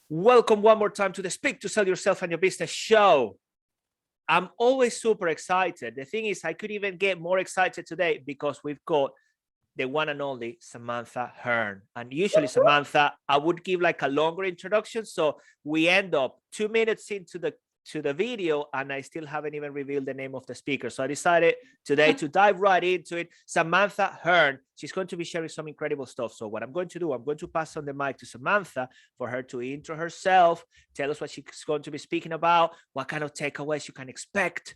Welcome one more time to the Speak to Sell Yourself and Your Business show. I'm always super excited. The thing is, I could even get more excited today because we've got the one and only Samantha Hearne. And usually, Samantha, I would give like a longer introduction. So we end up 2 minutes into the video and I still haven't even revealed the name of the speaker. So I decided today to dive right into it. Samantha Hearne, she's going to be sharing some incredible stuff. So what I'm going to do, I'm going to pass on the mic to Samantha for her to intro herself, tell us what she's going to be speaking about, what kind of takeaways you can expect,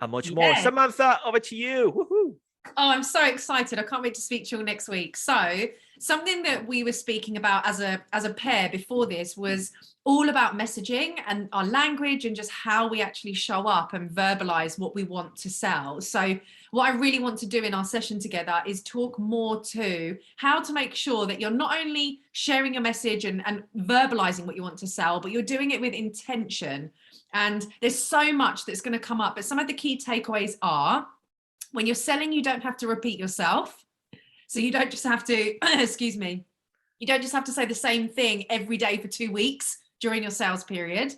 and much more. Samantha, over to you. Woohoo. Oh, I'm so excited. I can't wait to speak to you all next week. So something that we were speaking about as a pair before this was all about messaging and our language and just how we actually show up and verbalize what we want to sell. So what I really want to do in our session together is talk more to how to make sure that you're not only sharing your message and verbalizing what you want to sell, but you're doing it with intention. And there's so much that's going to come up, but some of the key takeaways are: when you're selling, you don't have to repeat yourself. So you don't just have to, excuse me, you don't just have to say the same thing every day for 2 weeks during your sales period.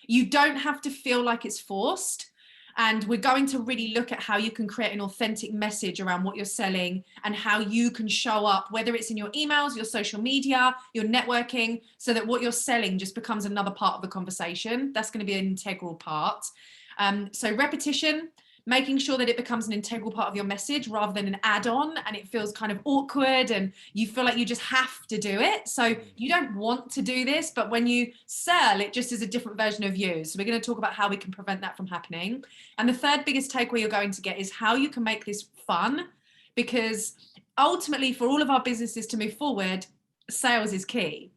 You don't have to feel like it's forced. And we're going to really look at how you can create an authentic message around what you're selling and how you can show up, whether it's in your emails, your social media, your networking, so that what you're selling just becomes another part of the conversation. That's going to be an integral part. So repetition, making sure that it becomes an integral part of your message rather than an add-on, and it feels kind of awkward and you feel like you just have to do it. So you don't want to do this, but when you sell, it just is a different version of you. So we're going to talk about how we can prevent that from happening. And the third biggest takeaway you're going to get is how you can make this fun, because ultimately for all of our businesses to move forward, sales is key.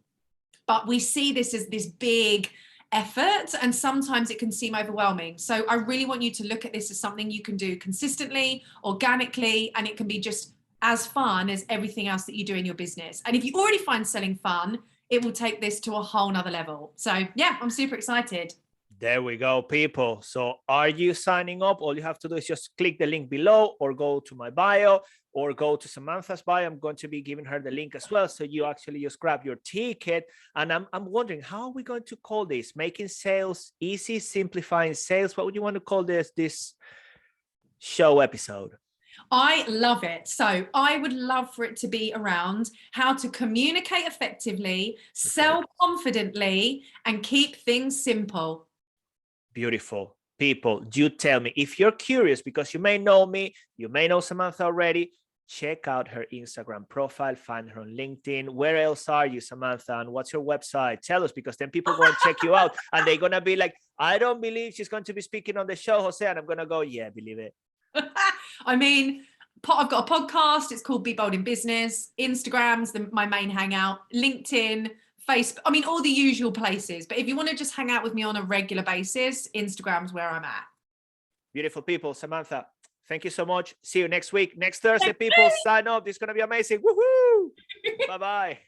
But we see this as this big effort, and sometimes it can seem overwhelming. So I really want you to look at this as something you can do consistently, organically, and it can be just as fun as everything else that you do in your business. And if you already find selling fun, it will take this to a whole nother level. So yeah, I'm super excited. There we go, people. So are you signing up? All you have to do is just click the link below or go to my bio or go to Samantha's bio. I'm going to be giving her the link as well. So you actually just grab your ticket. And I'm wondering, how are we going to call this? Making sales easy, simplifying sales. What would you want to call this show episode? I love it. So I would love for it to be around how to communicate effectively, sell confidently, and keep things simple. Beautiful. People, do tell me if you're curious, because you may know me, you may know Samantha already. Check out her Instagram profile, find her on LinkedIn. Where else are you, Samantha? And what's your website? Tell us, because then people go and check you out and they're going to be like, I don't believe she's going to be speaking on the show, Jose. And I'm going to go, yeah, believe it. I mean, I've got a podcast. It's called Be Bold in Business. Instagram's my main hangout. LinkedIn, Facebook, I mean, all the usual places. But if you want to just hang out with me on a regular basis, Instagram's where I'm at. Beautiful, people. Samantha, thank you so much. See you next week. Next Thursday, people, sign up. It's going to be amazing. Woohoo! Bye-bye.